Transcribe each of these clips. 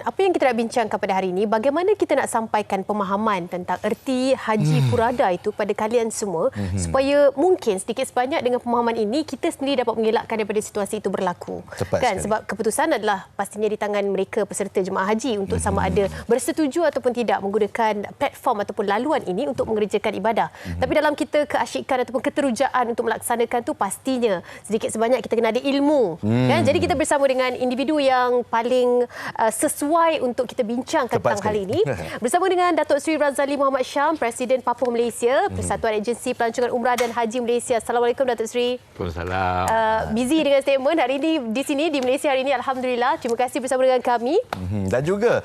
Apa yang kita nak bincangkan pada hari ini, bagaimana kita nak sampaikan pemahaman tentang erti Haji Furada itu kepada kalian semua supaya mungkin sedikit sebanyak dengan pemahaman ini kita sendiri dapat mengelakkan daripada situasi itu berlaku. Kan sebab keputusan adalah pastinya di tangan mereka peserta jemaah haji untuk sama ada bersetuju ataupun tidak menggunakan platform ataupun laluan ini untuk mengerjakan ibadah. Tapi dalam kita keasyikan ataupun keterujaan untuk melaksanakan tu pastinya sedikit sebanyak kita kena ada ilmu. Kan? Jadi kita bersama dengan individu yang paling sesuai untuk kita bincangkan tentang hal ini. Bersama dengan Datuk Seri Razali Muhammad Syam, Presiden Papuh Malaysia, Persatuan Agensi Pelancongan Umrah dan Haji Malaysia. Assalamualaikum Datuk Seri. Waalaikumsalam. Busy dengan statement hari ini di sini di Malaysia hari ini, alhamdulillah. Terima kasih bersama dengan kami. Dan juga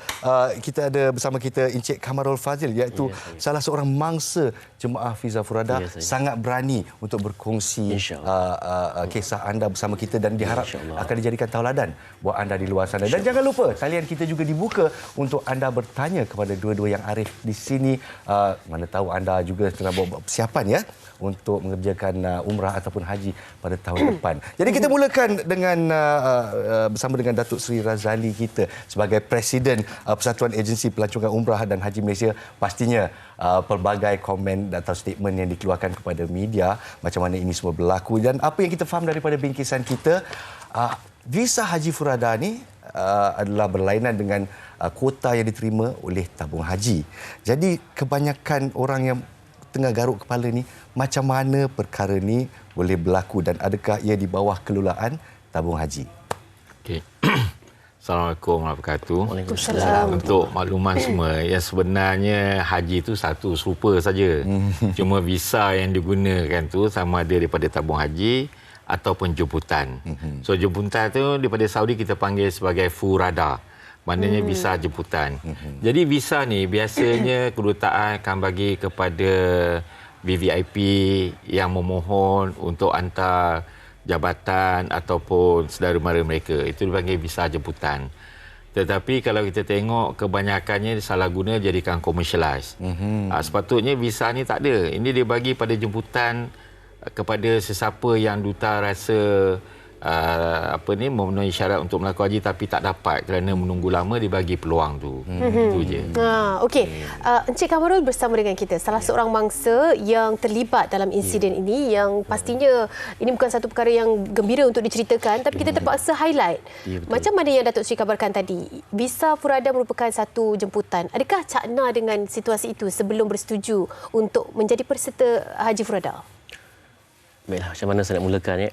kita ada bersama kita Encik Kamarul Fazil, iaitu salah seorang mangsa jemaah Fiza Furada, sangat berani untuk berkongsi kisah anda bersama kita dan diharap akan dijadikan tauladan buat anda di luar sana. Dan jangan lupa talian kita juga dibuka untuk anda bertanya kepada dua-dua yang arif di sini. Mana tahu anda juga tengah buat persiapan ya untuk mengerjakan umrah ataupun haji pada tahun depan. Jadi kita mulakan dengan bersama dengan Datuk Seri Razali kita sebagai Presiden Persatuan Agensi Pelancongan Umrah dan Haji Malaysia. Pastinya pelbagai komen atau statement yang dikeluarkan kepada media macam mana ini semua berlaku, dan apa yang kita faham daripada bingkisan kita, visa Haji Furada ni adalah berlainan dengan kuota yang diterima oleh tabung haji. Jadi kebanyakan orang yang tengah garuk kepala ni, macam mana perkara ni boleh berlaku dan adakah ia di bawah kelolaan tabung haji? Okey. Assalamualaikum warahmatullahi wabarakatuh. Waalaikumsalam. Untuk makluman semua, yang sebenarnya haji itu satu serupa saja. Cuma visa yang digunakan tu sama ada daripada tabung haji ataupun jemputan. So jemputan tu daripada Saudi kita panggil sebagai Furada. Maknanya visa jemputan. Jadi visa ni biasanya kedutaan akan bagi kepada VVIP yang memohon untuk hantar jabatan ataupun saudara mara mereka. Itu dipanggil visa jemputan. Tetapi kalau kita tengok kebanyakannya salah guna jadikan commercialize. Sepatutnya visa ni tak ada. Ini dia bagi pada jemputan kepada sesiapa yang duta rasa memenuhi syarat untuk melakukan haji tapi tak dapat kerana menunggu lama, dibagi peluang tu. Itu je. Okey. Encik Kamarul bersama dengan kita, salah seorang mangsa yang terlibat dalam insiden ini, yang pastinya ini bukan satu perkara yang gembira untuk diceritakan, tapi kita terpaksa highlight. Macam mana yang Datuk Seri kabarkan tadi, visa Furada merupakan satu jemputan. Adakah cakna dengan situasi itu sebelum bersetuju untuk menjadi peserta Haji Furada? Baiklah, macam mana saya nak mulakan ya?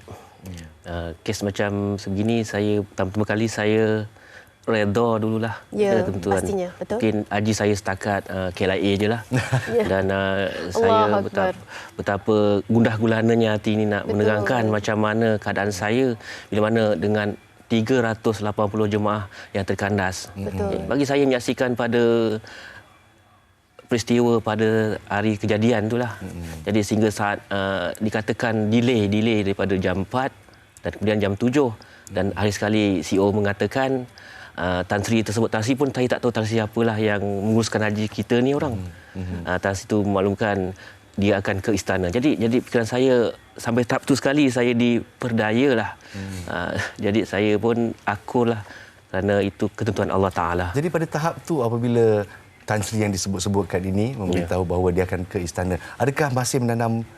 Kes macam sebegini, saya pertama kali saya redha dululah. Ya, pastinya, betul. Mungkin haji saya setakat KLIA je lah. Dan saya betapa gundah gulananya hati ini nak menerangkan macam mana keadaan saya bila mana dengan 380 jemaah yang terkandas. Bagi saya menyaksikan pada peristiwa pada hari kejadian itulah. Jadi sehingga saat dikatakan delay daripada jam 4 dan kemudian jam 7, dan hari sekali CEO mengatakan Tan Sri tersebut, Tan Sri pun saya tak tahu Tan Sri apalah yang menguruskan haji kita ni orang. Tan Sri itu memaklumkan dia akan ke istana. Jadi fikiran saya sampai tahap tu sekali saya diperdayalah. Jadi saya pun akurlah kerana itu ketentuan Allah Taala. Jadi pada tahap tu apabila Tan Sri yang disebut-sebutkan ini memberitahu bahawa dia akan ke istana, adakah masih menanam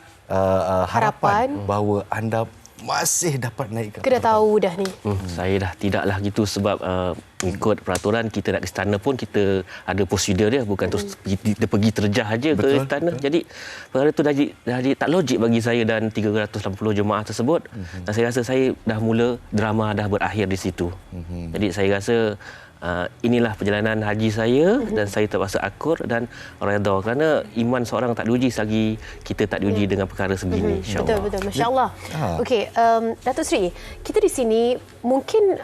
harapan bahawa anda masih dapat naik ke? Kita dah tahu dah ni. Saya dah tidaklah gitu, sebab mengikut peraturan kita nak ke istana pun kita ada prosedur dia, bukan terus pergi terjah aja ke istana. Jadi perkara itu dah tak logik bagi saya dan 380 jemaah tersebut. Dan saya rasa saya dah mula drama dah berakhir di situ. Jadi saya rasa inilah perjalanan haji saya dan saya terpaksa akur dan redha kerana iman seorang tak diuji selagi kita tak diuji dengan perkara sebegini, insya-Allah. Betul, masya-Allah. Okey, Datuk Seri, kita di sini mungkin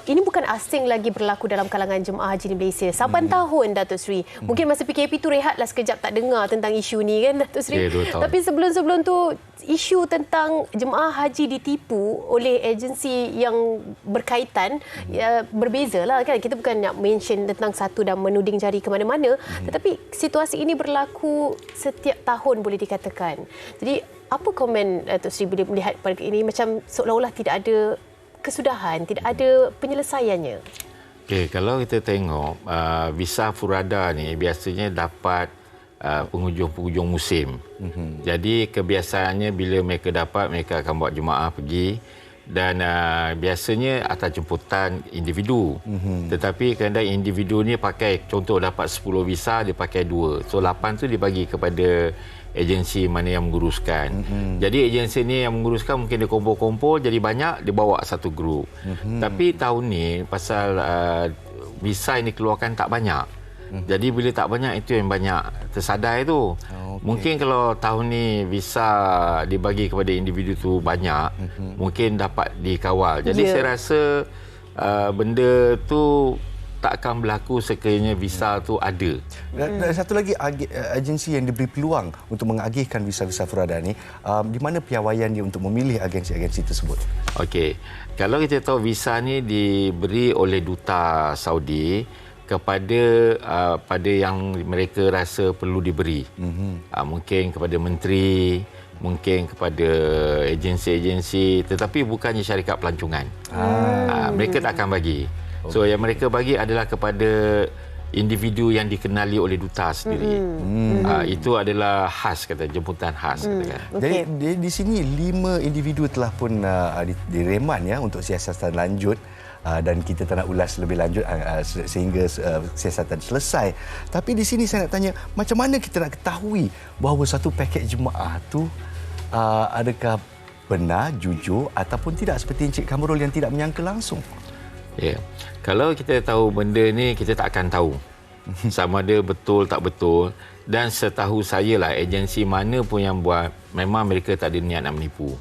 ini bukan asing lagi berlaku dalam kalangan jemaah haji di Malaysia. 8 tahun Datuk Seri. Mungkin masa PKP tu rehatlah sekejap, tak dengar tentang isu ni kan Datuk Seri. Tapi sebelum tu isu tentang jemaah haji ditipu oleh agensi yang berkaitan berbezalah kan. Kita bukan nak mention tentang satu dan menuding jari ke mana-mana, tetapi situasi ini berlaku setiap tahun boleh dikatakan. Jadi apa komen Datuk Seri bila melihat pada ini, macam seolah-olah tidak ada kesudahan, tidak ada penyelesaiannya? Okey, kalau kita tengok visa Furada ni biasanya dapat penghujung-penghujung musim. Jadi kebiasaannya bila mereka dapat, mereka akan buat jemaah pergi dan biasanya atas jemputan individu. Tetapi kadang individu ni pakai, contoh dapat 10 visa, dia pakai 2. So 8 tu dibagi kepada agensi mana yang menguruskan. Jadi agensi ni yang menguruskan mungkin dia kumpul-kumpul jadi banyak, dia bawa satu grup. Tapi tahun ni pasal visa yang dikeluarkan tak banyak. Jadi bila tak banyak, itu yang banyak tersadai tu. Mungkin kalau tahun ni visa dibagi kepada individu tu banyak, mungkin dapat dikawal. Jadi saya rasa benda tu tak akan berlaku sekiranya visa tu ada. Dan satu lagi agensi yang diberi peluang untuk mengagihkan visa-visa Furada ni, di mana piawaian dia untuk memilih agensi-agensi tersebut? Okey. Kalau kita tahu visa ni diberi oleh duta Saudi kepada pada yang mereka rasa perlu diberi. Mungkin kepada menteri, mungkin kepada agensi-agensi, tetapi bukannya syarikat pelancongan. Mereka tak akan bagi. So yang mereka bagi adalah kepada individu yang dikenali oleh duta sendiri. Itu adalah khas, kata jemputan khas. Jadi di sini 5 individu telah pun direman ya untuk siasatan lanjut. Dan kita tak nak ulas lebih lanjut sehingga siasatan selesai. Tapi di sini saya nak tanya, macam mana kita nak ketahui bahawa satu paket jemaah tu adakah benar, jujur ataupun tidak, seperti Encik Kamarul yang tidak menyangka langsung? Ya. Kalau kita tahu benda ni, kita tak akan tahu sama ada betul tak betul. Dan setahu saya lah, agensi mana pun yang buat, memang mereka tak ada niat nak menipu.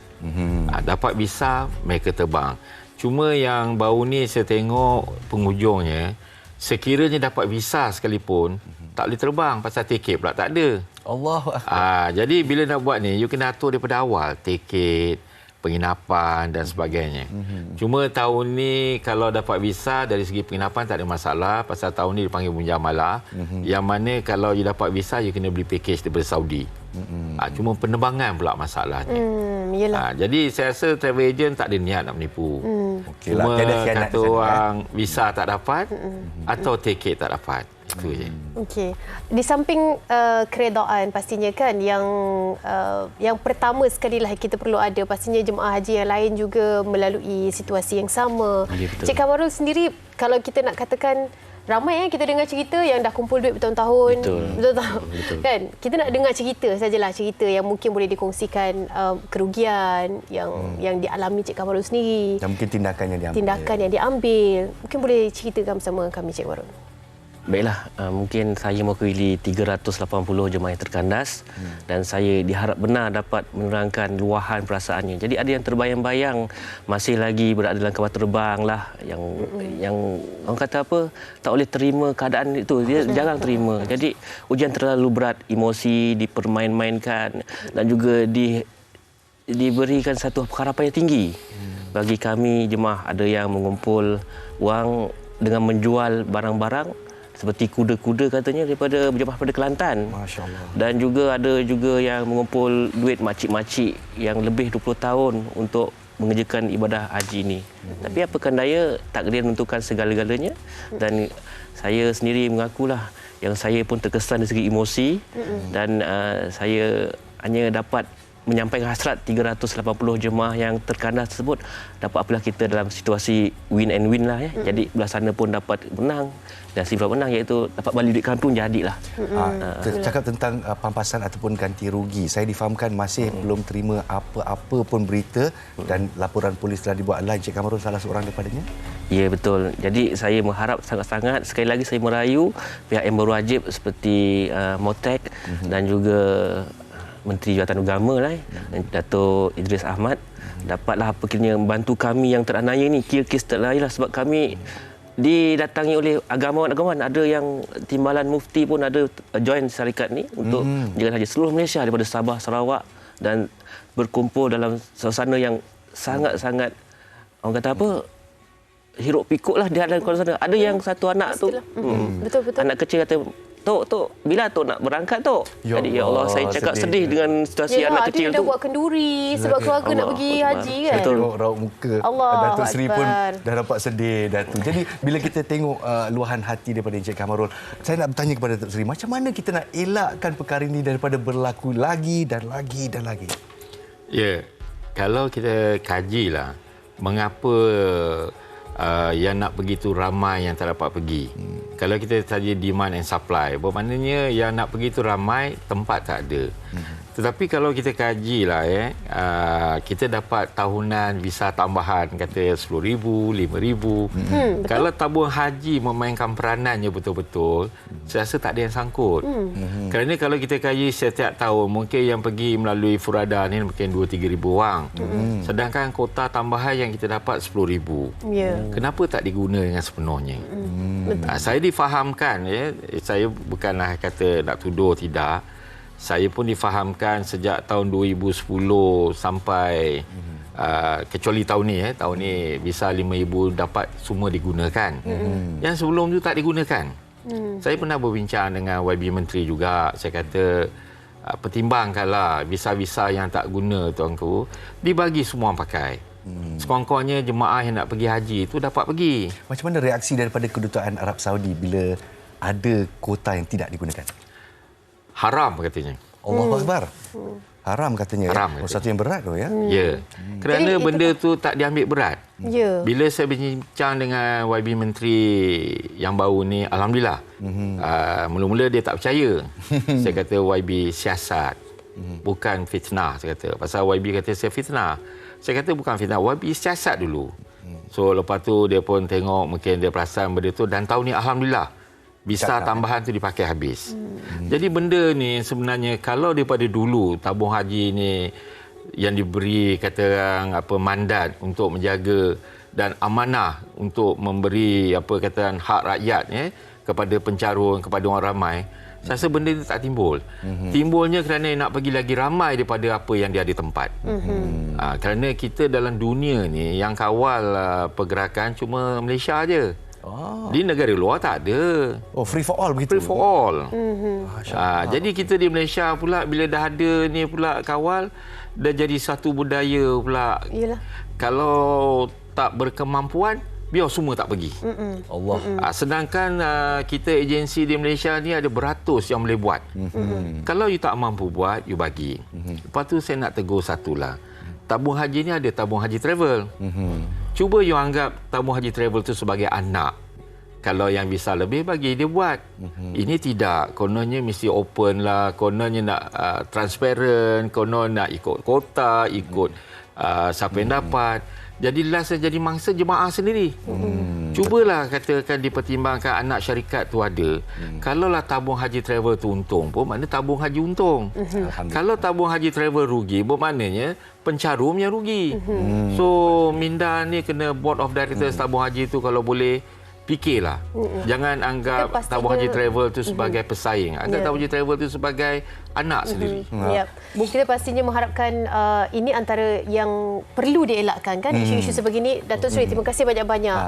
Dapat visa, mereka terbang. Cuma yang baru ni saya tengok penghujungnya, sekiranya dapat visa sekalipun, tak boleh terbang pasal tiket pula tak ada. Jadi bila nak buat ni, you kena atur daripada awal. Tiket, penginapan dan sebagainya. Cuma tahun ni kalau dapat visa dari segi penginapan tak ada masalah, pasal tahun ni dipanggil munjamalah. Yang mana kalau you dapat visa, you kena beli package daripada Saudi. Cuma penerbangan pula masalahnya. Jadi saya rasa travel agent tak ada niat nak menipu. Cuma kata orang visa tak dapat atau tiket tak dapat. Itu je. Okey. Di samping keredaan pastinya kan yang pertama sekali lah kita perlu ada, pastinya jemaah haji yang lain juga melalui situasi yang sama. Cik Kamarul sendiri, kalau kita nak katakan, ramai kita dengar cerita yang dah kumpul duit bertahun-tahun. Betul. Kan? Kita nak dengar cerita sajalah, cerita yang mungkin boleh dikongsikan, kerugian yang dialami Cik Kamarul sendiri. Dan mungkin tindakan yang diambil. Mungkin boleh ceritakan bersama kami, Cik Kamarul. Baiklah, mungkin saya mewakili 380 jemaah yang terkandas dan saya diharap benar dapat menerangkan luahan perasaannya. Jadi ada yang terbayang-bayang masih lagi berada dalam kapal terbang lah, yang orang kata apa, tak boleh terima keadaan itu, dia jarang terima. Jadi ujian terlalu berat, emosi dipermain-mainkan dan juga diberikan satu harapan yang tinggi. Bagi kami jemaah, ada yang mengumpul wang dengan menjual barang-barang seperti kuda-kuda katanya daripada berjemaah pada Kelantan. Masya Allah. Dan juga ada juga yang mengumpul duit makcik-makcik yang lebih 20 tahun untuk mengerjakan ibadah haji ini. Tapi apakan daya, takdir menentukan segala-galanya. Dan saya sendiri mengakulah yang saya pun terkesan dari segi emosi dan saya hanya dapat menyampaikan hasrat 380 jemaah yang terkandas tersebut dapat apabila kita dalam situasi win and win lah ya. Jadi belah sana pun dapat menang dan si menang, iaitu dapat balik duit kampung jadilah. Cakap tentang pampasan ataupun ganti rugi, saya difahamkan masih belum terima apa-apa pun berita dan laporan polis telah dibuat. Encik Kamarul salah seorang daripadanya? Ya, betul. Jadi saya mengharap sangat-sangat, sekali lagi saya merayu pihak yang berwajib seperti Motek dan juga Menteri Jawatan Agama lah, Dato' Idris Ahmad, dapatlah apa kiranya membantu kami yang teraniaya ini. Kira kes teraniaya lah, sebab kami didatangi oleh agamawan-agamawan. Ada yang timbalan mufti pun ada join syarikat ni untuk menjaga haji seluruh Malaysia daripada Sabah, Sarawak, dan berkumpul dalam suasana yang sangat-sangat, orang kata apa, hiruk pikuk lah dia dalam suasana. Ada yang satu anak tu, betul-betul anak kecil kata, Tok, bila Tok nak berangkat, Tok? Ya Jadi, ya Allah, saya cakap sedih dengan situasi anak kecil dia tu. dah buat kenduri sebab keluarga nak pergi haji kan. Betul. Tengok raut muka Datuk Seri pun dah nampak sedih Datuk. Jadi bila kita tengok luahan hati daripada Encik Kamarul, saya nak bertanya kepada Datuk Seri, macam mana kita nak elakkan perkara ini daripada berlaku lagi dan lagi dan lagi? Ya, kalau kita kajilah mengapa yang nak pergi tu ramai yang tak dapat pergi. Kalau kita saja demand and supply, bermaknanya yang nak pergi tu ramai, tempat tak ada. Tetapi kalau kita kajilah kita dapat tahunan visa tambahan kata 10,000, 5,000. Kalau tabung haji memainkan peranannya betul-betul, saya rasa tak ada yang sangkut. Kerana kalau kita kaji setiap tahun, mungkin yang pergi melalui Furada ni mungkin 2-3 ribu orang. Sedangkan kota tambahan yang kita dapat 10,000. Kenapa tak diguna dengan sepenuhnya? Saya difahamkan, saya bukanlah kata nak tuduh, tidak. Saya pun difahamkan sejak tahun 2010 sampai kecuali tahun ni visa 5,000 dapat semua digunakan. Yang sebelum tu tak digunakan. Saya pernah berbincang dengan YB Menteri juga. Saya kata pertimbangkanlah visa-visa yang tak guna tuanku dibagi semua pakai. Sekurang-kurangnya jemaah yang nak pergi haji itu dapat pergi. Macam mana reaksi daripada Kedutaan Arab Saudi bila ada kota yang tidak digunakan? Haram katanya. Allahu Akbar. Haram katanya. Haram, katanya. Satu yang berat tu ya. Ya. Kerana benda tu tak diambil berat. Ya. Bila saya berbincang dengan YB Menteri yang baru ni, alhamdulillah. Mula-mula dia tak percaya. Saya kata YB siasat. Bukan fitnah, saya kata. Pasal YB kata saya fitnah. Saya kata bukan fitnah, YB siasat dulu. So lepas tu dia pun tengok, mungkin dia perasan benda tu, dan tahun ni alhamdulillah visa tambahan tu dipakai habis. Jadi benda ni sebenarnya kalau daripada dulu tabung haji ni yang diberi mandat untuk menjaga dan amanah untuk memberi hak rakyat kepada pencarun, kepada orang ramai, saya rasa benda itu tak timbul. Timbulnya kerana nak pergi lagi ramai daripada apa yang dia ada tempat. Kerana kita dalam dunia ni yang kawal pergerakan cuma Malaysia aja. Di negara luar tak ada. Free for all begitu. Free for all. Jadi kita di Malaysia pula bila dah ada ni pula kawal, dah jadi satu budaya pula. Yalah. Kalau tak berkemampuan, biar semua tak pergi. Allah. Sedangkan kita agensi di Malaysia ni ada beratus yang boleh buat. Kalau you tak mampu buat, you bagi. Lepas tu saya nak tegur satulah. Tabung haji ni ada tabung haji travel. Cuba you anggap tabung haji travel tu sebagai anak. Kalau yang bisa lebih, bagi dia buat. Ini tidak. Kononnya mesti open lah. Kononnya nak transparent. Konon nak ikut kota, ikut siapa yang dapat. Jadilah saya jadi mangsa jemaah sendiri. Cubalah katakan dipertimbangkan anak syarikat tu ada. Kalaulah tabung haji travel tu untung pun, maknanya tabung haji untung. Kalau tabung haji travel rugi, bermaknanya pencarum yang rugi. So Minda ni kena board of directors tabung haji tu kalau boleh fikirlah. Jangan anggap tabung haji travel tu sebagai pesaing. Anggap tabung haji travel tu sebagai anak sendiri. Kita pastinya mengharapkan ini antara yang perlu dielakkan kan, isu-isu sebegini. Datuk Seri, terima kasih banyak-banyak.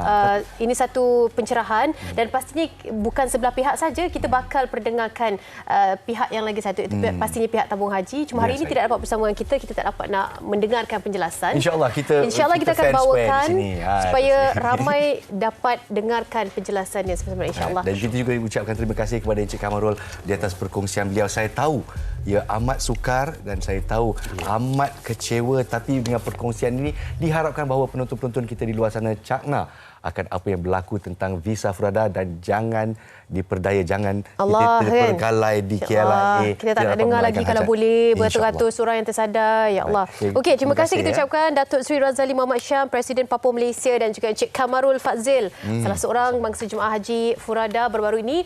Ini satu pencerahan dan pastinya bukan sebelah pihak saja, kita bakal perdengarkan pihak yang lagi satu, itu pastinya pihak tabung haji. Cuma hari ini tidak dapat bersama dengan kita tak dapat nak mendengarkan penjelasan. InsyaAllah kita akan bawakan supaya ramai dapat dengarkan penjelasannya bersama, insyaAllah. Dan kita juga ucapkan terima kasih kepada Encik Kamarul di atas perkongsian beliau. Saya tahu ia amat sukar dan saya tahu amat kecewa, tapi dengan perkongsian ini diharapkan bahawa penonton-penonton kita di luar sana cakna akan apa yang berlaku tentang visa Furada dan jangan diperdaya, jangan kita terpergalai di KLIA. Kita tak nak dengar lagi kalau boleh beratus-ratus orang yang tersadar. Ya Allah. Okey, terima kasih kita ucapkan Datuk Seri Razali Muhammad Syam, Presiden Papua Malaysia, dan juga Encik Kamarul Fadzil, salah seorang mangsa jemaah haji Furada baru-baru ini.